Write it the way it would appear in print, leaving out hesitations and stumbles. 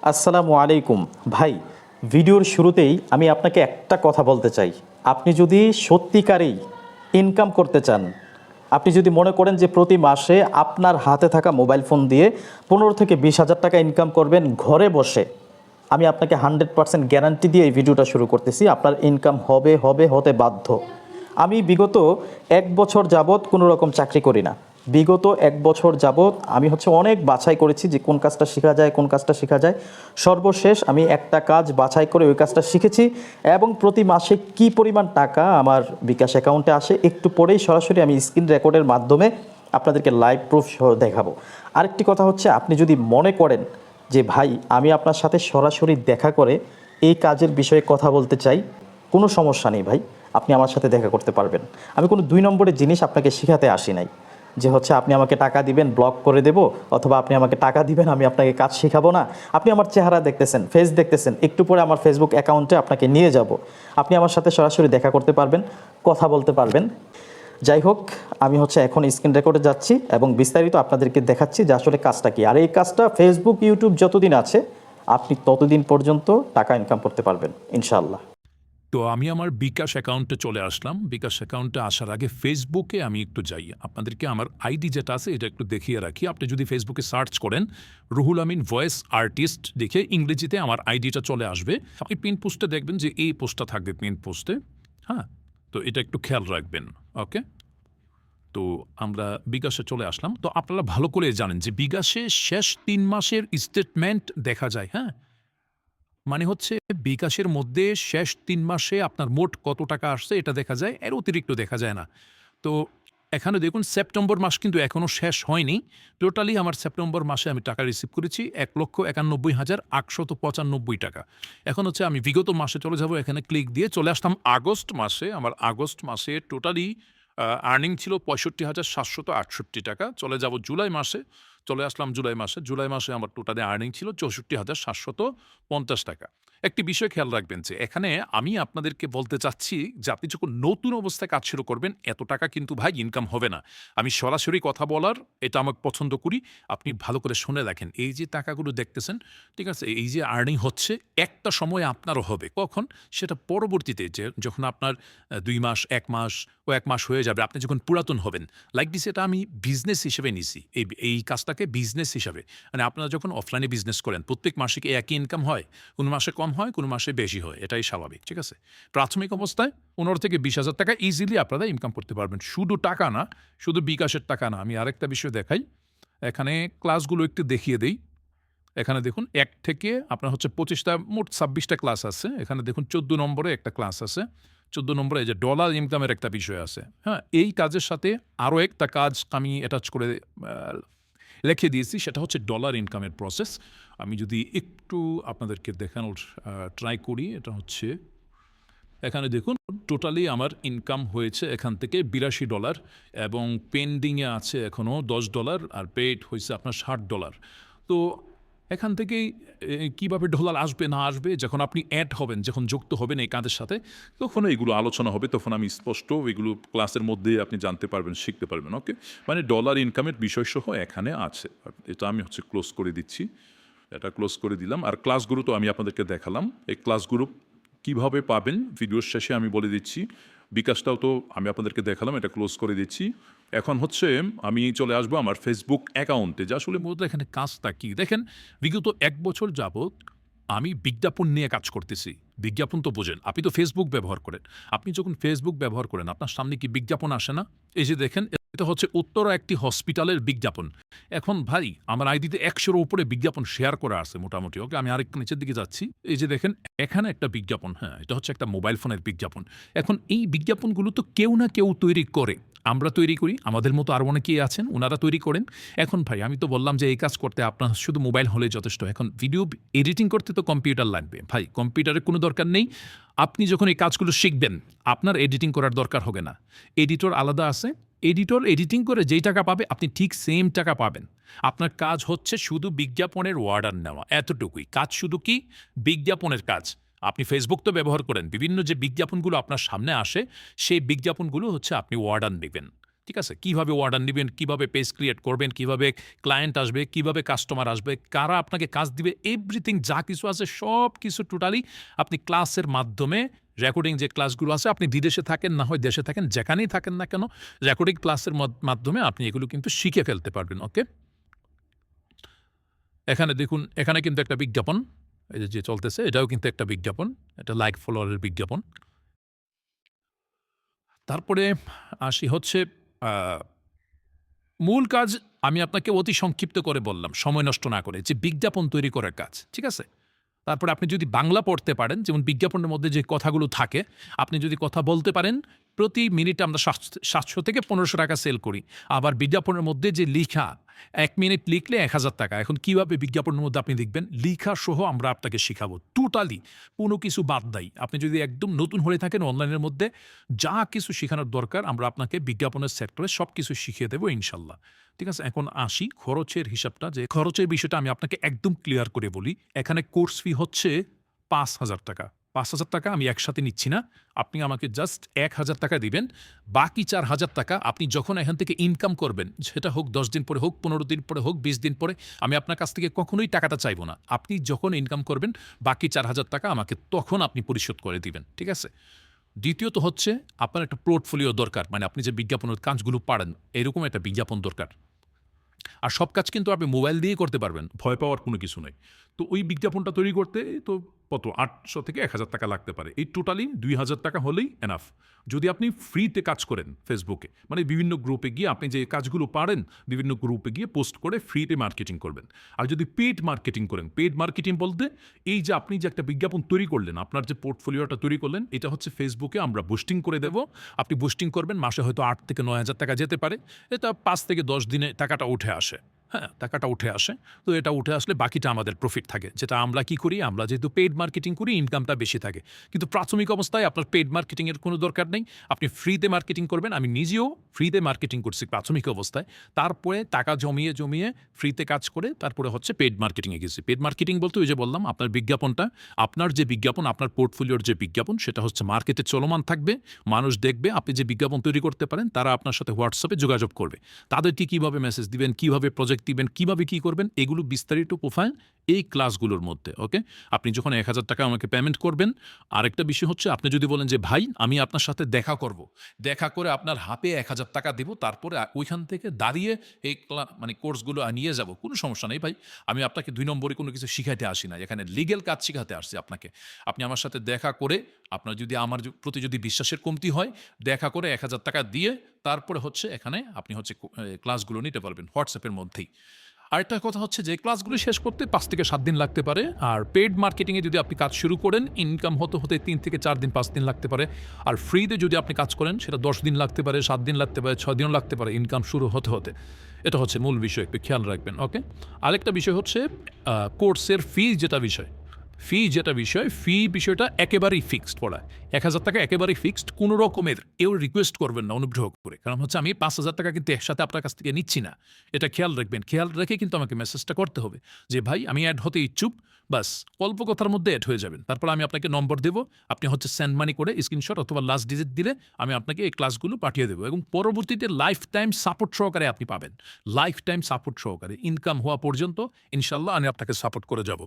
আসসালামু আলাইকুম ভাই। ভিডিওর শুরুতেই আমি আপনাকে একটা কথা বলতে চাই। আপনি যদি সত্যিকারেই ইনকাম করতে চান, আপনি যদি মনে করেন যে প্রতি মাসে আপনার হাতে থাকা মোবাইল ফোন দিয়ে 15 থেকে 20 হাজার টাকা ইনকাম করবেন ঘরে বসে, আমি আপনাকে 100% গ্যারান্টি দিয়ে এই ভিডিওটা শুরু করতেছি। আপনার ইনকাম হবে হবে হতে বাধ্য। আমি বিগত 1 বছর যাবৎ কোনো রকম চাকরি করি না। বিগত 1 বছর যাবৎ আমি অনেক বাছাই করেছি যে কোন কাজটা শেখা যায়, কোন কাজটা শেখা যায়। সর্বশেষ আমি একটা কাজ বাছাই করে ওই কাজটা শিখেছি এবং প্রতি মাসে কি পরিমাণ টাকা আমার বিকাশ অ্যাকাউন্টে আসে একটু পরেই সরাসরি আমি স্ক্রিন রেকর্ডের মাধ্যমে আপনাদেরকে লাইভ প্রুফ সহ দেখাবো। আরেকটি কথা হচ্ছে, আপনি যদি মনে করেন যে ভাই আমি আপনার সাথে সরাসরি দেখা করে এই কাজের বিষয়ে কথা বলতে চাই, কোনো সমস্যা নেই ভাই, আপনি আমার সাথে দেখা করতে পারবেন। আমি কোনো 2 নম্বরের জিনিস আপনাকে শেখাতে আসি নাই যে আপনি আমাকে টাকা দিবেন ব্লক করে দেব, অথবা আপনি আমাকে টাকা দিবেন আমি আপনাকে কাজ শেখাবো না। আপনি আমার চেহারা দেখতেছেন, ফেস দেখতেছেন, একটু পরে আমার ফেসবুক অ্যাকাউন্টে আপনাকে নিয়ে যাব। আপনি আমার সাথে সরাসরি দেখা করতে পারবেন, কথা বলতে পারবেন। যাই হোক, আমি এখন স্ক্রিন রেকর্ডে যাচ্ছি এবং বিস্তারিত আপনাদেরকে দেখাচ্ছি যে আসলে কাজটা কি। আর এই কাজটা ফেসবুক ইউটিউব যতদিন আছে আপনি ততদিন পর্যন্ত টাকা ইনকাম করতে পারবেন ইনশাআল্লাহ। তো আমি আমার বিকাশ অ্যাকাউন্টে চলে আসলাম। বিকাশ অ্যাকাউন্টে আসার আগে ফেসবুকে আমি একটু যাই। আপনাদেরকে আমার আইডি যেটা আছে এটা একটু দেখিয়ে রাখি। আপনি যদি ফেসবুকে সার্চ করেন রুহুল আমিন ভয়েস আর্টিস্ট দেখে ইংরেজিতে আমার আইডিটা চলে আসবে। আপনি পিন পোস্টে দেখবেন যে এই পোস্টটা থাকবে পিন পোস্টে। হ্যাঁ, তো এটা একটু খেয়াল রাখবেন। ওকে, তো আমরা বিকাশে চলে আসলাম। তো আপনারা ভালো করে জানেন যে বিকাশে শেষ 3 মাসের স্টেটমেন্ট দেখা যায়। হ্যাঁ, মানে হচ্ছে বিকাশের মধ্যে শেষ 3 মাসে আপনার মোট কত টাকা আসছে এটা দেখা যায়, এর অতিরিক্ত দেখা যায় না। তো এখানে দেখুন সেপ্টেম্বর মাস কিন্তু এখনও শেষ হয়নি। টোটালি আমার সেপ্টেম্বর মাসে আমি টাকা রিসিভ করেছি 1,91,895 টাকা। এখন হচ্ছে আমি বিগত মাসে চলে যাব, এখানে ক্লিক দিয়ে চলে আসলাম আগস্ট মাসে। আমার আগস্ট মাসে টোটালি আর্নিং ছিল 65,768 টাকা। চলে যাব জুলাই মাসে, চলে আসলাম জুলাই মাসে। জুলাই মাসে আমার টোটালি আর্নিং ছিল 64,750 টাকা। একটি বিষয় খেয়াল রাখবেন যে এখানে আমি আপনাদেরকে বলতে চাচ্ছি যে আপনি যখন নতুন অবস্থায় কাজ শুরু করবেন এত টাকা কিন্তু ভাই ইনকাম হবে না। আমি সরাসরি কথা বলার এটা আমি পছন্দ করি। আপনি ভালো করে শুনে দেখেন, এই যে টাকাগুলো দেখতেছেন, ঠিক আছে, এই যে আর্নিং হচ্ছে একটা সময় আপনারও হবে। কখন? সেটা পরবর্তীতে, যে যখন আপনার 2 মাস 1 মাস ও 1 মাস হয়ে যাবে, আপনি যখন পুরাতন হবেন। লাইক দিস, এটা আমি বিজনেস হিসেবে নিছি, এই কাজটাকে বিজনেস হিসাবে। মানে আপনারা যখন অফলাইনে বিজনেস করেন প্রত্যেক মাসে কি একই ইনকাম হয়? কোনো মাসে কম হয়, কোনো মাসে বেশি হয়, এটাই স্বাভাবিক। ঠিক আছে, প্রাথমিক অবস্থায় 15,000 থেকে 20,000 টাকা ইজিলি আপনারা ইনকাম করতে পারবেন। শুধু টাকা না, শুধু বিকাশের টাকা না। আমি আরেকটা বিষয় দেখাই, এখানে ক্লাসগুলো একটু দেখিয়ে দেই। এখানে দেখুন 1 থেকে আপনার হচ্ছে 25টা, মোট 26টা ক্লাস আছে। এখানে দেখুন 14 নম্বরে একটা ক্লাস আছে। 14 নম্বরে এই যে ডলার ইনকামের একটা বিষয় আছে। হ্যাঁ, এই কাজের সাথে আরও একটা কাজ আমি অ্যাটাচ করে লিখে দিয়েছি, সেটা হচ্ছে ডলার ইনকামের প্রসেস। আমি যদি একটু আপনাদেরকে দেখানোর ট্রাই করি, এটা হচ্ছে এখানে দেখুন টোটালি আমার ইনকাম হয়েছে এখান থেকে $82 এবং পেন্ডিংয়ে আছে এখনও $10 আর পেড হয়েছে আপনার $60। তো এখান থেকেই কীভাবে ডলার আসবে না আসবে, যখন আপনি অ্যাড হবেন, যখন যুক্ত হবেন এই কাজের সাথে, তখন এগুলো আলোচনা হবে, তখন আমি স্পষ্ট এগুলো ক্লাসের মধ্যে আপনি জানতে পারবেন, শিখতে পারবেন। ওকে, মানে ডলার ইনকামের বিষয়সহ এখানে আছে। এটা আমি ক্লোজ করে দিচ্ছি, এটা ক্লোজ করে দিলাম। আর ক্লাসগুলো তো আমি আপনাদেরকে দেখালাম। এই ক্লাসগুলো কিভাবে পাবেন ভিডিওর শেষে আমি বলে দিচ্ছি। বিকাশটাও তো আমি আপনাদেরকে দেখালাম, এটা ক্লোজ করে দিচ্ছি। এখন আমি চলে আসবো আমার ফেসবুক অ্যাকাউন্টে, যে আসলে মূলত এখানে কাজটা কি। দেখেন, বিগত 1 বছর যাবৎ আমি বিজ্ঞাপন নিয়ে কাজ করতেছি। বিজ্ঞাপন তো বোঝেন, আপনি তো ফেসবুক ব্যবহার করেন। আপনি যখন ফেসবুক ব্যবহার করেন আপনার সামনে কি বিজ্ঞাপন আসে না? এই যে দেখেন, এটা হচ্ছে উত্তরা একটি হসপিটালের বিজ্ঞাপন। এখন ভাই আমার আইডিতে 100-এর উপরে বিজ্ঞাপন শেয়ার করা আছে মোটামুটি। ওকে, আমি আরেকটু নিচের দিকে যাচ্ছি। এই যে দেখেন এখানে একটা বিজ্ঞাপন, হ্যাঁ, এটা হচ্ছে একটা মোবাইল ফোনের বিজ্ঞাপন। এখন এই বিজ্ঞাপনগুলো তো কেউ না কেউ তৈরি করে। আমরা তৈরি করি, আমাদের মতো আরও অনেকেই আছেন, ওনারা তৈরি করেন। এখন ভাই আমি তো বললাম যে এই কাজ করতে আপনার শুধু মোবাইল হলেই যথেষ্ট। এখন ভিডিও এডিটিং করতে তো কম্পিউটার লাগবে। ভাই কম্পিউটারের কোনো দরকার নেই। আপনি যখন এই কাজগুলো শিখবেন আপনার এডিটিং করার দরকার হবে না। এডিটর আলাদা আছে। এডিটর এডিটিং করে যেই টাকা পাবে আপনি ঠিক সেম টাকা পাবেন। আপনার কাজ হচ্ছে শুধু বিজ্ঞাপনের অর্ডার নেওয়া, এতটুকুই কাজ। শুধু কি? বিজ্ঞাপনের কাজ। আপনি ফেসবুক তো ব্যবহার করেন, বিভিন্ন যে বিজ্ঞাপনগুলো আপনার সামনে আসে সেই বিজ্ঞাপনগুলো হচ্ছে আপনি অর্ডার নেবেন। ঠিক আছে? কিভাবে অর্ডার নিবেন, কিভাবে পেজ ক্রিয়েট করবেন, কিভাবে ক্লায়েন্ট আসবে, কিভাবে কাস্টমার আসবে, কারা আপনাকে কাজ দিবে, এভরিথিং যা কিছু আছে সব কিছু টোটালি আপনি ক্লাসের মাধ্যমে রেকর্ডিং যে ক্লাসগুলো আছে, আপনি বিদেশে থাকেন না হয় দেশে থাকেন, যেখানেই থাকেন না কেন, রেকর্ডিং ক্লাসের মাধ্যমে আপনি এগুলো কিন্তু শিখে ফেলতে পারবেন। ওকে? এখানে দেখুন, এখানে কিন্তু একটা বিজ্ঞাপন এই যে চলতেছে, এটাও কিন্তু একটা বিজ্ঞাপন। এটা লাইক ফলোয়ারের বিজ্ঞাপন। তারপরে আসি হচ্ছে আ মূল কাজ আমি আপনাকে অতি সংক্ষিপ্ত করে বললাম, সময় নষ্ট না করে, যে বিজ্ঞাপন তৈরি করার কাজ। ঠিক আছে? তারপরে আপনি যদি বাংলা পড়তে পারেন, যেমন বিজ্ঞাপনের মধ্যে যে কথাগুলো থাকে, আপনি যদি কথা বলতে পারেন, প্রতি মিনিটে আমরা ৭০০ থেকে ১৫০০ টাকা সেল করি। আবার বিজ্ঞাপনের মধ্যে যে লিখা, ১ মিনিট লিখলে ১,০০০ টাকা। এখন কিভাবে বিজ্ঞাপনের মধ্যে আপনি লিখবেন? লিখা সহ আমরা আপনাকে শিখাবো। টোটালি কোনো কিছু বাদ নাই। আপনি যদি একদম নতুন হয়ে থাকেন অনলাইনের মধ্যে, যা কিছু শিখানোর দরকার আমরা আপনাকে বিজ্ঞাপনের সেক্টরে সবকিছু শিখিয়ে দেব ইনশাল্লাহ। ঠিক আছে? এখন আসি খরচের হিসাবটা, যে খরচের বিষয়টা আমি আপনাকে একদম ক্লিয়ার করে বলি। এখানে কোর্স ফি হচ্ছে ৫,০০০ টাকা। ৫,০০০ টাকা আমি একসাথে নিচ্ছি না। আপনি আমাকে জাস্ট ১,০০০ টাকা দিবেন। বাকি ৪,০০০ টাকা আপনি যখন এখান থেকে ইনকাম করবেন, সেটা হোক ১০ দিন পরে, হোক ১৫ দিন পরে, হোক ২০ দিন পরে, আমি আপনার কাছ থেকে কখনোই টাকাটা চাইব না। আপনি যখন ইনকাম করবেন, বাকি ৪,০০০ টাকা আমাকে তখন আপনি পরিশোধ করে দিবেন। ঠিক আছে? দ্বিতীয়ত হচ্ছে আপনার একটা পোর্টফোলিও দরকার। মানে আপনি যে বিজ্ঞাপনের কাজগুলো পারেন, এরকম একটা বিজ্ঞাপন দরকার। আর সব কাজ কিন্তু আপনি মোবাইল দিয়েই করতে পারবেন। ভয় পাওয়ার কোনো কিছু নেই। তো ওই বিজ্ঞাপনটা তৈরি করতে তো কত ৮০০ থেকে ১,০০০ টাকা লাগতে পারে। এই টোটালি ২,০০০ টাকা হলেই এনাফ। যদি আপনি ফ্রিতে কাজ করেন ফেসবুকে, মানে বিভিন্ন গ্রুপে গিয়ে আপনি যে কাজগুলো পারেন, বিভিন্ন গ্রুপে গিয়ে পোস্ট করে ফ্রিতে মার্কেটিং করবেন। আর যদি পেইড মার্কেটিং করেন, পেইড মার্কেটিং বলতে এই যে আপনি যে একটা বিজ্ঞাপন তৈরি করলেন, আপনার যে পোর্টফোলিওটা তৈরি করলেন, এটা হচ্ছে ফেসবুকে আমরা বুস্টিং করে দেব। আপনি বুস্টিং করবেন, মাসে হয়তো ৮ থেকে ৯,০০০ টাকা যেতে পারে। এটা ৫ থেকে ১০ দিনে টাকাটা উঠে আসে। হ্যাঁ, টাকাটা উঠে আসে। তো এটা উঠে আসলে বাকিটা আমাদের প্রফিট থাকে। যেটা আমরা কি করি? আমরা যেহেতু পেইড মার্কেটিং করি, ইনকামটা বেশি থাকে। কিন্তু প্রাথমিক অবস্থায় আপনার পেইড মার্কেটিং এর কোনো দরকার নেই। আপনি ফ্রিতে মার্কেটিং করবেন। আমি নিজেও ফ্রিতে মার্কেটিং করছি প্রাথমিক অবস্থায়। তারপরে টাকা জমিয়ে ফ্রিতে কাজ করে তারপরে হচ্ছে পেইড মার্কেটিং এ গেছি। পেইড মার্কেটিং বলতে ওই যে বললাম, আপনার বিজ্ঞাপনটা, আপনার যে বিজ্ঞাপন, আপনার পোর্টফোলিওর যে বিজ্ঞাপন, সেটা হচ্ছে মার্কেটে চলমান থাকবে। মানুষ দেখবে আপনি যে বিজ্ঞাপন তৈরি করতে পারেন, তারা আপনার সাথে হোয়াটসঅ্যাপে যোগাযোগ করবে। তাদেরকে কিভাবে মেসেজ দিবেন, কিভাবে প্রজেক্ট দিবেন, কিভাবে কি করবেন, এগুলো বিস্তারিত প্রোফাইল এই ক্লাসগুলোর মধ্যে। ওকে? আপনি যখন ১,০০০ টাকা আমাকে পেমেন্ট করবেন, আরেকটা বিষয় হচ্ছে, আপনি যদি বলেন যে ভাই আমি আপনার সাথে দেখা করব, দেখা করে আপনার হাতে ১,০০০ টাকা দিব, তারপরে ওইখান থেকে দাঁড়িয়ে এই মানে কোর্সগুলো নিয়ে যাব, কোনো সমস্যা নেই ভাই। আমি আপনাকে ২ নম্বরে কোনো কিছু শিখাইতে আসি না, এখানে লিগ্যাল কাজ শিখাতে আসছি আপনাকে। আপনি আমার সাথে দেখা করে, আপনার যদি আমার প্রতি যদি বিশ্বাসের কমতি হয়, দেখা করে ১,০০০ টাকা দিয়ে তারপরে হচ্ছে এখানে আপনি হচ্ছে ক্লাসগুলো নিতে পারবেন হোয়াটসঅ্যাপের মধ্যেই। আরেকটা কথা হচ্ছে যে ক্লাসগুলো শেষ করতে ৫ থেকে ৭ দিন লাগতে পারে। আর পেইড মার্কেটিংয়ে যদি আপনি কাজ শুরু করেন, ইনকাম হতে ৩ থেকে ৪ দিন, ৫ দিন লাগতে পারে। আর ফ্রিতে যদি আপনি কাজ করেন, সেটা ১০ দিন লাগতে পারে, ৭ দিন লাগতে পারে, ৬ দিনও লাগতে পারে ইনকাম শুরু হতে। এটা হচ্ছে মূল বিষয়, একটু খেয়াল রাখবেন। ওকে? আরেকটা বিষয় হচ্ছে কোর্সের ফি যেটা বিষয়, ফি বিষয়টা একেবারেই ফিক্সড পড়ায়। ১,০০০ টাকা একেবারেই ফিক্সড। কোনো রকমের কেউ রিকোয়েস্ট করবেন না অনুগ্রহ করে। কারণ হচ্ছে আমি ৫,০০০ টাকা কিন্তু একসাথে আপনার কাছ থেকে নিচ্ছি না। এটা খেয়াল রাখবেন। খেয়াল রেখে কিন্তু আমাকে মেসেজটা করতে হবে যে ভাই আমি অ্যাড হতে ইচ্ছুক। বাস অল্প কথার মধ্যে অ্যাড হয়ে যাবেন। তারপর আমি আপনাকে নম্বর দেব। আপনি হচ্ছে সেন্ড মানি করে স্ক্রিনশট অথবা লাস্ট ডিজিট দিলে আমি আপনাকে এই ক্লাসগুলো পাঠিয়ে দেবো, এবং পরবর্তীতে লাইফ টাইম সাপোর্ট সহকারে আপনি পাবেন। লাইফ টাইম সাপোর্ট সহকারে ইনকাম হওয়া পর্যন্ত ইনশাল্লাহ আমি আপনাকে সাপোর্ট করে যাব।